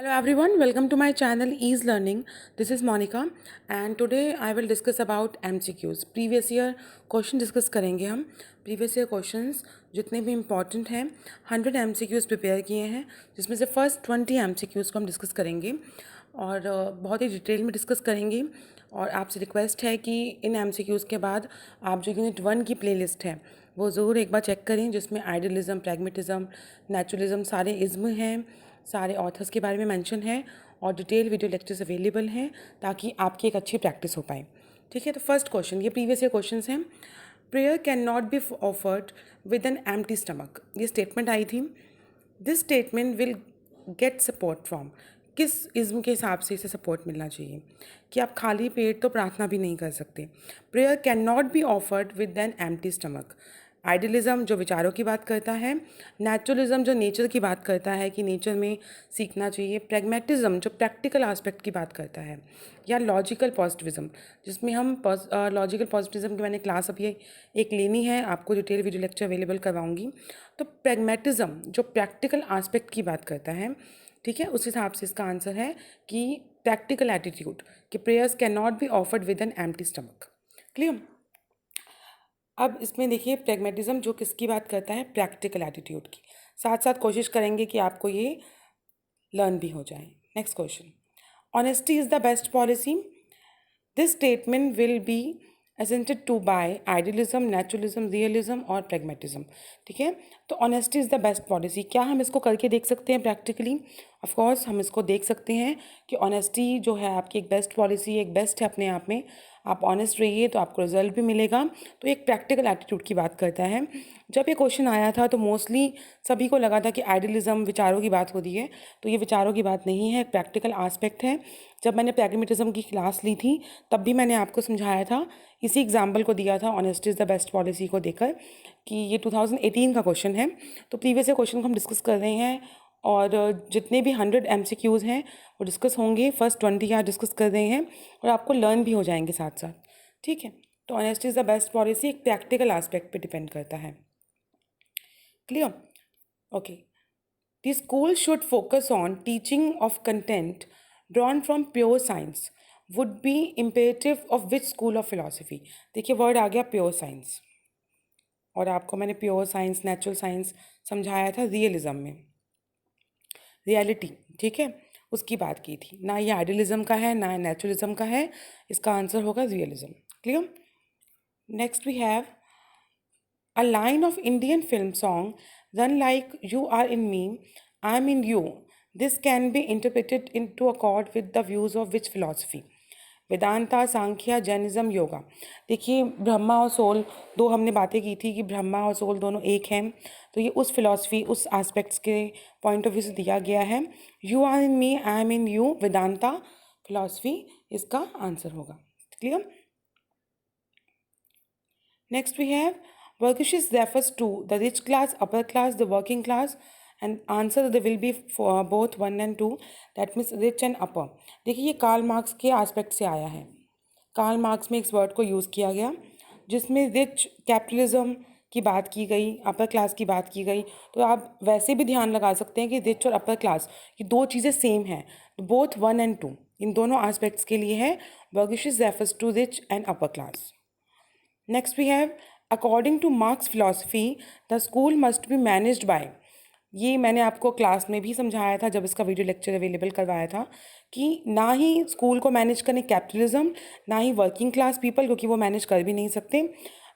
Hello everyone, welcome to my channel Ease Learning. This is Monica and today I will discuss about MCQs. Previous year question discuss करेंगे हम. Previous year questions जितने भी important हैं 100 MCQs prepare किए हैं, जिसमें से first 20 MCQs को हम डिस्कस करेंगे और बहुत ही डिटेल में डिस्कस करेंगे. और आपसे रिक्वेस्ट है कि इन MCQs के बाद आप जो यूनिट 1 की प्लेलिस्ट है वो ज़रूर एक बार चेक करें, जिसमें आइडियलिज्म, प्रैग्मेटिज्म, नेचुरलिज्म सारे इज़्म हैं, सारे ऑथर्स के बारे में मेंशन है और डिटेल वीडियो लेक्चर्स अवेलेबल हैं ताकि आपकी एक अच्छी प्रैक्टिस हो पाए. ठीक है, तो फर्स्ट क्वेश्चन, ये प्रीवियस ईयर क्वेश्चंस हैं. Prayer can not be offered with an empty stomach. ये स्टेटमेंट आई थी. This statement will get support from. किस इज़्म के हिसाब से इसे सपोर्ट मिलना चाहिए कि आप खाली पेट तो प्रार्थना भी नहीं कर सकते. Prayer can not be offered with an empty stomach. Idealism जो विचारों की बात करता है, नेचुरलिज्म जो नेचर की बात करता है कि नेचर में सीखना चाहिए, प्रैग्मेटिज्म जो प्रैक्टिकल आस्पेक्ट की बात करता है, या लॉजिकल पॉजिटिविज्म जिसमें हम लॉजिकल पॉजिटिविज्म की मैंने क्लास अभी एक लेनी है, आपको डिटेल वीडियो लेक्चर अवेलेबल करवाऊंगी. तो प्रैग्मेटिज्म जो प्रैक्टिकल आस्पेक्ट की बात करता है, ठीक है, उस हिसाब से इसका आंसर है कि प्रैक्टिकल एटीट्यूड, कि prayers can not be offered with an empty stomach. Clear. अब इसमें देखिए प्रैग्मेटिज्म जो किसकी बात करता है, प्रैक्टिकल एटीट्यूड की. साथ साथ कोशिश करेंगे कि आपको ये लर्न भी हो जाए. Next question, honesty is the best policy. This statement will be assented to by idealism, naturalism, realism और प्रैग्मेटिज्म. ठीक है, तो honesty is the best policy, क्या हम इसको करके देख सकते हैं प्रैक्टिकली? ऑफ कोर्स हम इसको देख सकते हैं कि ऑनेस्टी जो है आपकी एक बेस्ट पॉलिसी, एक बेस्ट है अपने आप में. आप ऑनेस्ट रहिए तो आपको रिजल्ट भी मिलेगा. तो एक प्रैक्टिकल एटीट्यूड की बात करता है. जब ये क्वेश्चन आया था तो मोस्टली सभी को लगा था कि आइडियलिज्म विचारों की बात होती है, तो ये विचारों की बात नहीं है, प्रैक्टिकल आस्पेक्ट है. जब मैंने प्रैग्मेटिज्म की क्लास ली थी तब भी मैंने आपको समझाया था, इसी एग्जाम्पल को दिया था honesty is the best policy को देकर, कि ये 2018 का क्वेश्चन है. तो प्रीवियस ईयर क्वेश्चन को हम डिस्कस कर रहे हैं और जितने भी 100 MCQs हैं वो डिस्कस होंगे. फर्स्ट 20 आज डिस्कस कर रहे हैं और आपको लर्न भी हो जाएंगे साथ साथ. ठीक है, तो honesty is the best policy एक प्रैक्टिकल एस्पेक्ट पे डिपेंड करता है. Clear. Okay. The school should focus on teaching of content drawn from pure science would be imperative of which school of philosophy. देखिए वर्ड आ गया pure science, और आपको मैंने pure science, natural science समझाया था रियलिज्म में, रियलिटी. ठीक है, उसकी बात की थी. ना ये आइडियलिज्म का है ना नेचुरलिज्म का है, इसका आंसर होगा realism. Clear. Next we have a line of Indian film song run like you are in me, I am in you. This can be interpreted in to accord with the views of which philosophy. Vedanta, Sankhya, Jainism, yoga. देखिए ब्रह्मा और soul, दो हमने बातें की थी कि ब्रह्मा और soul दोनों एक हैं, तो ये उस फिलॉसफी, उस एस्पेक्ट्स के पॉइंट ऑफ व्यू से दिया गया है. You are in me, I am in you, Vedanta philosophy इसका आंसर होगा. Clear. Next we have Verkishis refers to the rich class, upper class, the working class, and answer there will be for both 1 and 2. That means rich and upper. देखिए ये Karl Marx के aspect से आया है. Karl Marx में इस word को use किया गया जिसमें रिच कैपिटलिज्म की बात की गई, अपर क्लास की बात की गई. तो आप वैसे भी ध्यान लगा सकते हैं कि रिच और अपर क्लास ये दो चीज़ें सेम हैं. बोथ 1 and 2 इन दोनों आस्पेक्ट्स के लिए है. Verkishis refers to rich and upper class. Next we have according to Marx philosophy the school must be managed by. ये मैंने आपको क्लास में भी समझाया था जब इसका वीडियो लेक्चर अवेलेबल करवाया था कि ना ही स्कूल को मैनेज करें कैपिटलिज्म, ना ही वर्किंग क्लास पीपल, क्योंकि वो मैनेज कर भी नहीं सकते,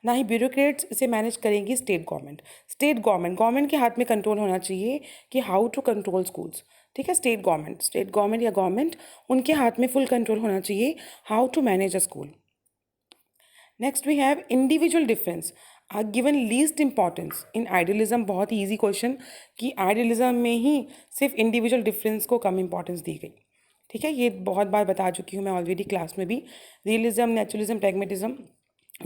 ना ही ब्यूरोक्रेट्स इसे मैनेज करेंगी स्टेट गवर्नमेंट. स्टेट गवर्नमेंट के हाथ में कंट्रोल होना चाहिए कि हाउ टू कंट्रोल स्कूल्स. ठीक है, स्टेट गवर्नमेंट या गवर्नमेंट उनके हाथ में फुल कंट्रोल होना चाहिए how to manage a school. Next we have individual difference are given least importance in idealism. बहुत ही ईजी क्वेश्चन कि आइडियलिज्म में ही सिर्फ इंडिविजुअल डिफरेंस को कम इंपॉर्टेंस दी गई. ठीक है, ये बहुत बार बता चुकी हूँ मैं ऑलरेडी क्लास में भी. रियलिज्म, नेचुरलिज्म, प्रैग्मेटिज्म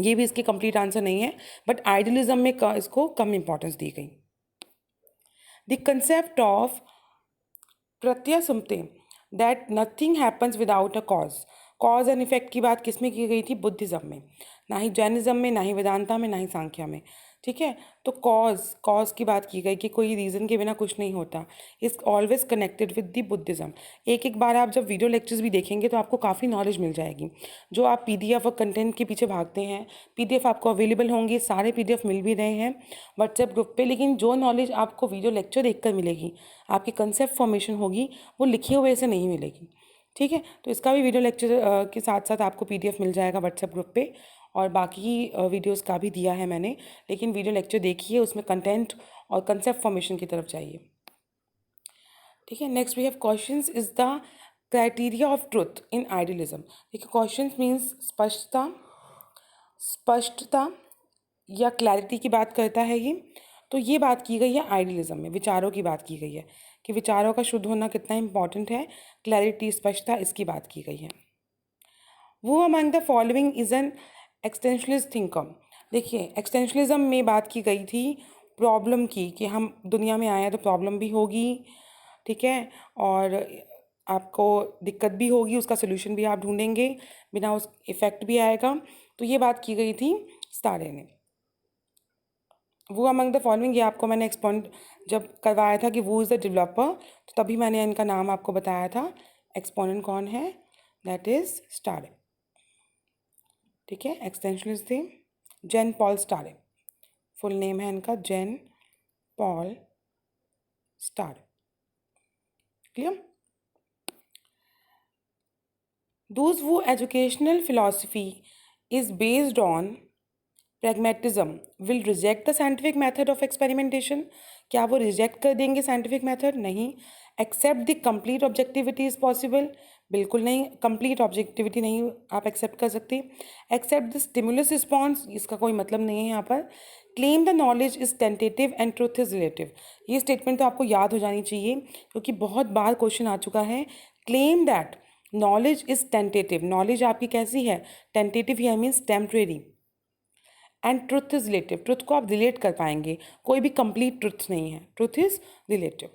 ये भी इसके कंप्लीट आंसर नहीं है, बट आइडियलिज्म में इसको कम इंपॉर्टेंस दी गई. द कंसेप्ट ऑफ प्रत्ययसुमते that nothing happens without a cause and effect की बात किस में की गई थी? बुद्धिज्म में. ना ही जैनिज्म में, ना ही वेदांता में, ना ही सांख्या में. ठीक है। तो कॉज की बात की गई कि कोई रीज़न के बिना कुछ नहीं होता, is always connected with the Buddhism. एक एक बार आप जब वीडियो लेक्चर्स भी देखेंगे तो आपको काफ़ी नॉलेज मिल जाएगी। जो आप पीडीएफ और कंटेंट के पीछे भागते हैं, पीडीएफ आपको अवेलेबल होंगे, सारे पीडीएफ मिल भी रहे हैं व्हाट्सएप ग्रुप पे, लेकिन जो नॉलेज आपको वीडियो लेक्चर देखकर मिलेगी, आपकी कंसेप्ट फॉर्मेशन होगी, वो लिखे हुए से नहीं मिलेगी। ठीक है। तो इसका भी वीडियो लेक्चर के साथ साथ आपको पीडीएफ मिल जाएगा व्हाट्सएप ग्रुप पे, और बाकी वीडियोस का भी दिया है मैंने, लेकिन वीडियो लेक्चर देखिए, उसमें कंटेंट और कंसेप्ट फॉर्मेशन की तरफ जाइए। ठीक है। Next we have questions is the criteria of truth in idealism. देखिए क्वेश्चंस मीन्स स्पष्टता या क्लैरिटी की बात करता है ये। तो ये बात की गई है आइडियलिज्म में, विचारों की बात की गई है कि विचारों का शुद्ध होना कितना इंपॉर्टेंट है, क्लैरिटी, स्पष्टता, इसकी बात की गई है। Who among the following is an existentialist thinker. देखिए एक्सटेंशनलिज्म में बात की गई थी प्रॉब्लम की, कि हम दुनिया में आए हैं तो प्रॉब्लम भी होगी, ठीक है, और आपको दिक्कत भी होगी, उसका सोल्यूशन भी आप ढूंढेंगे, बिना उस इफेक्ट भी आएगा। तो ये बात की गई थी स्टारे ने। वो अमंग द फॉलोइंग, ये आपको मैंने एक्सपॉन्ड जब करवाया था कि वो इज़ द डेवलपर, तो तभी मैंने इनका नाम आपको बताया था। एक्सपोनेंट कौन है? That is Sartre. ठीक है। एक्सटेंशनलिस्ट थे Jean Paul Sartre, full name है इनका Jean Paul Sartre. Clear? Those who educational philosophy is based on pragmatism will reject the scientific method of experimentation। क्या वो रिजेक्ट कर देंगे साइंटिफिक मेथड? नहीं। Accept the complete objectivity is possible? बिल्कुल नहीं, complete objectivity नहीं आप एक्सेप्ट कर सकते। एक्सेप्ट द स्टिमुलस रिस्पॉन्स, इसका कोई मतलब नहीं है यहाँ पर। Claim the knowledge is tentative and truth is relative. ये स्टेटमेंट तो आपको याद हो जानी चाहिए क्योंकि बहुत बार क्वेश्चन आ चुका है। Claim that knowledge is tentative, knowledge आपकी कैसी है? टेंटेटिव है, means temporary. And truth is relative, truth को आप रिलेट कर पाएंगे, कोई भी कंप्लीट ट्रुथ नहीं है, truth is relative.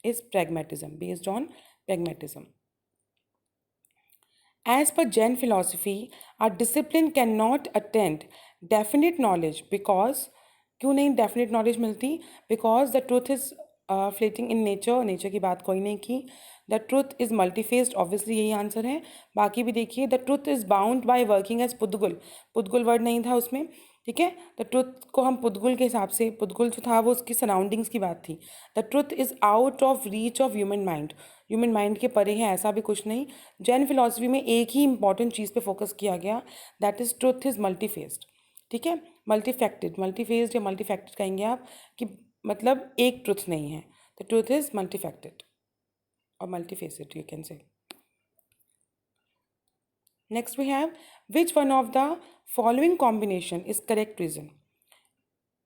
Is pragmatism, based on pragmatism. As per Jain philosophy, a discipline cannot attain definite knowledge because, क्यों नहीं definite knowledge मिलती? Because the truth is fleeting in nature, nature की बात कोई नहीं की। The truth is multifaced, obviously यही answer है। बाकी भी देखिए, the truth is bound by working as पुद्गुल, पुद्गुल वर्ड नहीं था उसमें, ठीक है। द ट्रुथ को हम पुद्गुल के हिसाब से, पुद्गुल जो था वो उसकी सराउंडिंग्स की बात थी। The truth is out of reach of human mind, human mind के परे है, ऐसा भी कुछ नहीं। जैन फिलॉसफी में एक ही इंपॉर्टेंट चीज़ पे फोकस किया गया, दैट इज़ ट्रुथ इज़ मल्टीफेस्ड। ठीक है। मल्टीफैक्टेड, मल्टीफेस्ड या मल्टीफैक्टेड कहेंगे आप, कि मतलब एक ट्रुथ नहीं है। द ट्रुथ इज़ मल्टीफैक्टेड और multifaced, you can say. Next we have, which one of the following combination is correct reason?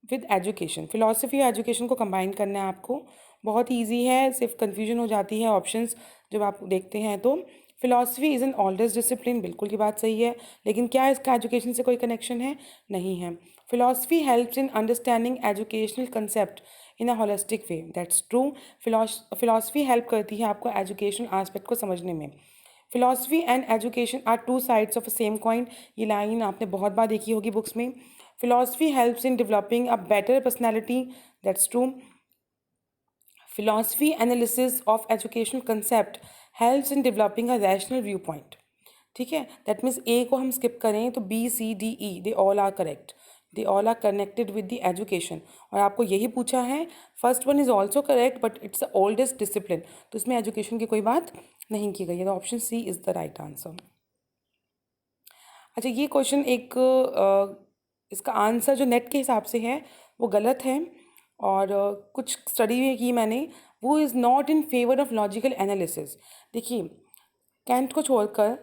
With education, philosophy और एजुकेशन को कंबाइन करना है आपको, बहुत ईजी है, सिर्फ कन्फ्यूजन हो जाती है ऑप्शंस जब आप देखते हैं तो। Philosophy is an oldest discipline, बिल्कुल ये बात सही है, लेकिन क्या इसका एजुकेशन से कोई कनेक्शन है? नहीं है। Philosophy helps in understanding educational concept in a holistic way, that's true. Philosophy help करती है आपको एजुकेशनल एस्पेक्ट को समझने में। Philosophy and education are two sides of a same coin, ये लाइन आपने बहुत बार देखी होगी बुक्स में। Philosophy helps in developing a better personality, that's true. Philosophy analysis of educational concept helps in developing a rational viewpoint. ठीक है। That means ए को हम स्किप करें तो B C D E they all are correct, they all are connected with the education. और आपको यही पूछा है, first one is also correct but it's the oldest discipline, तो इसमें एजुकेशन की कोई बात नहीं की गई है, तो option C is the right answer. अच्छा, ये क्वेश्चन एक इसका आंसर जो नेट के हिसाब से है वो गलत है, और कुछ स्टडी भी की मैंने, वो is not in favour of logical analysis. देखिए कैंट को छोड़कर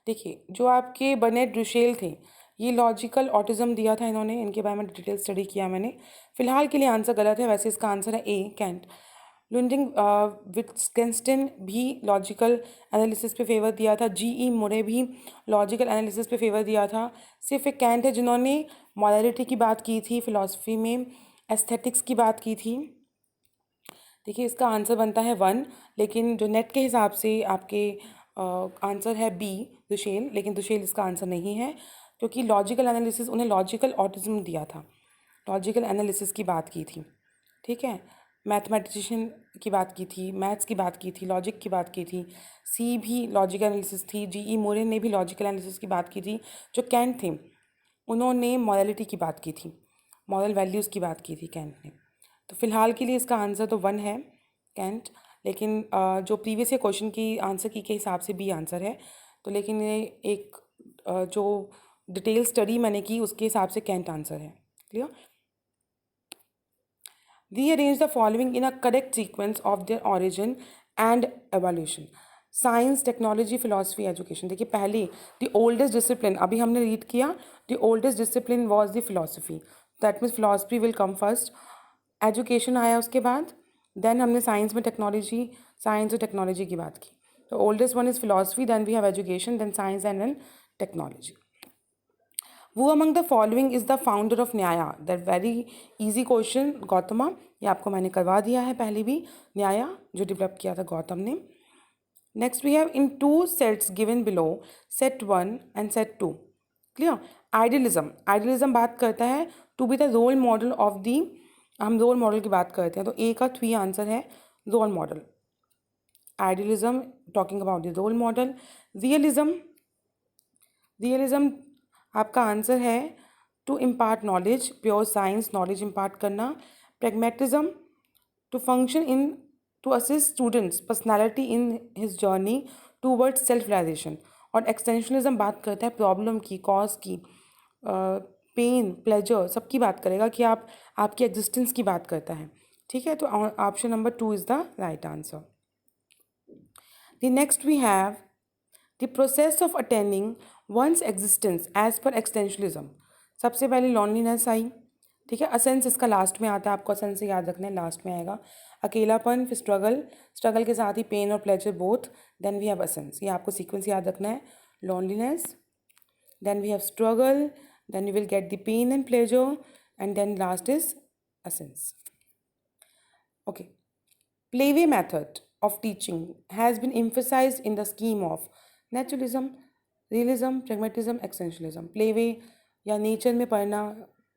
देखिए जो आपके बर्नेट रुशेल थे, ये लॉजिकल ऑटिज्म दिया था इन्होंने, इनके बारे में डिटेल स्टडी किया मैंने। फिलहाल के लिए आंसर गलत है, वैसे इसका आंसर है ए कैंट। लुंडिंग विट्गेंस्टाइन भी लॉजिकल एनालिसिस पे फेवर दिया था, जी ई मुरे भी लॉजिकल एनालिसिस पे फेवर दिया था। सिर्फ एक कैंट है जिन्होंने मॉरलिटी की बात की थी फिलॉसफी में, एस्थेटिक्स की बात की थी। देखिए इसका आंसर बनता है वन, लेकिन जो नेट के हिसाब से आपके आंसर है बी, दुशेल, लेकिन दुशेल इसका आंसर नहीं है क्योंकि लॉजिकल एनालिसिस, उन्हें लॉजिकल ऑटिज्म दिया था, लॉजिकल एनालिसिस की बात की थी, ठीक है। मैथमेटिशियन की बात की थी, मैथ्स की बात की थी, लॉजिक की बात की थी, सी भी लॉजिकल एनालिसिस थी, जीई मोरे ने भी लॉजिकल एनालिसिस की बात की थी। जो कैंट थे उन्होंने मॉरलिटी की बात की थी, मॉरल वैल्यूज़ की बात की थी कैंट ने। तो फिलहाल के लिए इसका आंसर तो 1 है कैंट, लेकिन जो प्रीवियस ईयर क्वेश्चन की आंसर की के हिसाब से बी आंसर है। तो लेकिन ये एक जो डिटेल स्टडी मैंने की उसके हिसाब से कैंट आंसर है। Clear? Rearrange the following in a correct sequence of their origin and evolution. Science, technology, philosophy, education. देखिए पहले द ओल्डेस्ट डिसिप्लिन अभी हमने रीड किया, the oldest discipline was the philosophy, that means philosophy will come first, education आया उसके बाद, then हमने science में टेक्नोलॉजी, साइंस और टेक्नोलॉजी की बात की। तो oldest one is philosophy, then we have education, then science and then technology. Who among the following is the founder of Nyaya? That very easy question, Gautama. ये आपको मैंने करवा दिया है पहले भी। न्याया जो डेवलप किया था गौतम ने। Next we have in two sets given below, set 1 and set 2। Clear? Idealism, idealism बात करता है to be the role model of the, हम रोल मॉडल की बात करते हैं तो ए का 3 आंसर है role model. Idealism talking about the role model. Realism, realism आपका आंसर है to impart knowledge, pure science, knowledge impart करना। Pragmatism to function in, to assist students personality in his journey towards self realisation. और existentialism बात करता है problem की, cause की, pen, pleasure, सबकी बात करेगा कि आप आपकी एग्जिस्टेंस की बात करता है। ठीक है, तो option number 2 is the right answer. The next we have the process of attaining one's existence as per existentialism. सबसे पहले लॉनलीनेस आई, ठीक है। असेंस इसका लास्ट में आता है, आपको असेंस से याद रखना है, लास्ट में आएगा। अकेलापन, फिर स्ट्रगल, स्ट्रगल के साथ ही पेन और pleasure both, then we have ascent. ये आपको सीक्वेंस याद रखना है। Loneliness, then we have struggle, then you will get the pain and pleasure, and then last is ascent. Okay, playway method of teaching has been emphasized in the scheme of naturalism, realism, pragmatism, existentialism. Playway या nature में पढ़ना,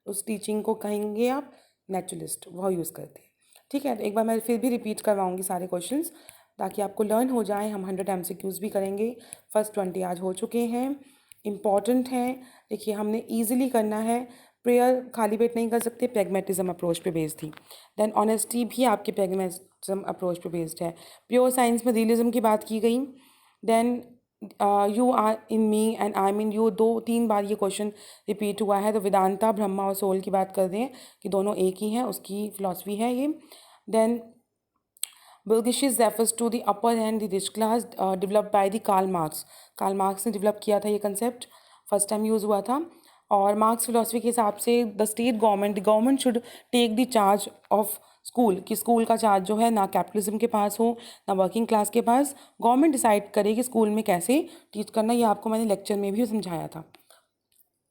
उस teaching को कहेंगे आप naturalist, वह use करते हैं। ठीक है, तो एक बार मैं फिर भी रिपीट करवाऊंगी सारे क्वेश्चंस ताकि आपको लर्न हो जाए। हम 100 MCQs भी करेंगे, फर्स्ट 20 आज हो चुके हैं, इम्पॉर्टेंट हैं। देखिए हमने ईजिली करना है, प्रेयर खाली पेट नहीं कर सकते, प्रैग्मेटिज्म अप्रोच पे बेस्ड थी। देन ऑनेस्टी भी आपके प्रैग्मेटिज्म अप्रोच पे बेस्ड है। प्योर साइंस में रियलिज्म की बात की गई। Then you are in me and I mean you, 2-3 बार ये क्वेश्चन रिपीट हुआ है। तो वेदांता, ब्रह्मा और सोल की बात कर रहे हैं कि दोनों एक ही हैं, उसकी फिलॉसफी है ये। Then Burgishes refers to the upper and the rich class developed by the Karl Marx. Karl Marx ने डेवलप किया था ये कंसेप्ट, फर्स्ट टाइम यूज़ हुआ था। और मार्क्स फिलोसफी के हिसाब से the state government, the government should take the charge of school, कि स्कूल का चार्ज जो है ना कैपिटलिज्म के पास हो ना वर्किंग क्लास के पास, गवर्नमेंट डिसाइड करे कि स्कूल में कैसे टीच करना। ये आपको मैंने लेक्चर में भी समझाया था,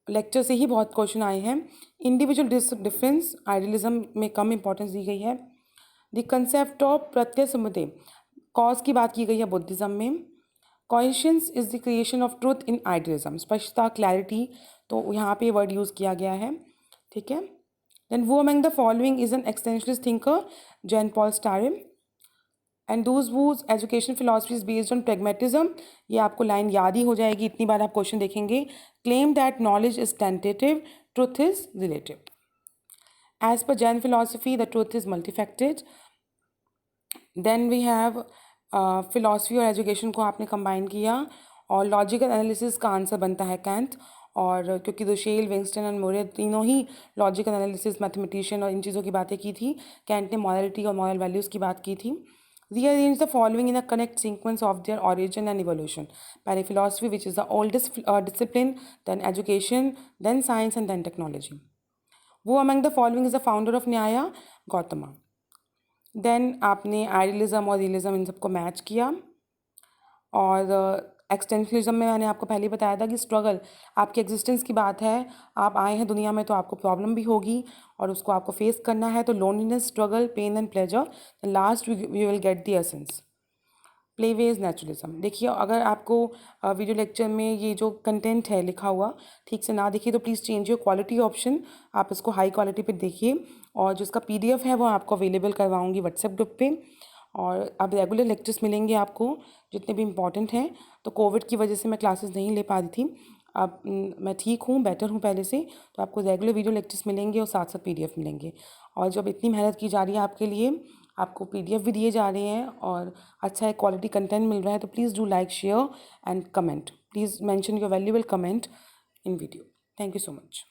लेक्चर से ही बहुत क्वेश्चन आए हैं। इंडिविजुअल डिफरेंस, आइडियलिज्म में कम इंपॉर्टेंस दी गई है। The concept of Pratyaya समुदय, cause की बात की गई है बुद्धिज्म में। Conscience is the creation of truth in idealism, स्पष्टता, क्लैरिटी, तो यहाँ पे वर्ड यूज़ किया गया है। ठीक है, then who among the following is an existentialist thinker, Jean Paul Sartre, and those whose education philosophy is based on pragmatism. ये आपको लाइन याद ही हो जाएगी, इतनी बार आप क्वेश्चन देखेंगे। Claim that knowledge is tentative, truth is relative. As per Jain philosophy, the truth is multifaceted. Then we have philosophy और education को आपने combine किया, और logical analysis का आंसर बनता है कैंट। और क्योंकि दुशेल, विंगस्टन एंड मोरे तीनों ही लॉजिकल एनालिसिस, मैथमेटिशियन और इन चीज़ों की बातें की थी। कैंट ने मॉरलिटी और मॉरल वैल्यूज़ की बात की थी। Rearrange the following in a correct sequence of their origin and evolution. पहले philosophy, which is the oldest discipline, then education, then science and then technology. Who among the following is the founder of Nyaya, Gautama. Then आपने idealism और realism इन सबको match किया। और एक्सटेंशनलिज्म में मैंने आपको पहले ही बताया था कि स्ट्रगल, आपकी एग्जिस्टेंस की बात है, आप आए हैं दुनिया में तो आपको प्रॉब्लम भी होगी और उसको आपको फेस करना है। तो loneliness, struggle, pain and pleasure, last we will get the essence. Playways naturalism. देखिए, अगर आपको वीडियो लेक्चर में ये जो कंटेंट है लिखा हुआ ठीक से ना दिखे तो please change your quality option, आप इसको हाई क्वालिटी पे देखिए। और जिसका PDF है वो आपको अवेलेबल करवाऊंगी व्हाट्सएप ग्रुप पे। और अब रेगुलर लेक्चर्स मिलेंगे आपको जितने भी इम्पॉर्टेंट हैं। तो कोविड की वजह से मैं क्लासेस नहीं ले पा रही थी, अब मैं ठीक हूँ, बेटर हूँ पहले से। तो आपको रेगुलर वीडियो लेक्चर्स मिलेंगे और साथ साथ PDF मिलेंगे। और जब इतनी मेहनत की जा रही है आपके लिए, आपको PDF भी दिए जा रहे हैं और अच्छा है क्वालिटी कंटेंट मिल रहा है, तो please do like, share and comment. Please mention your valuable comment in video. Thank you so much.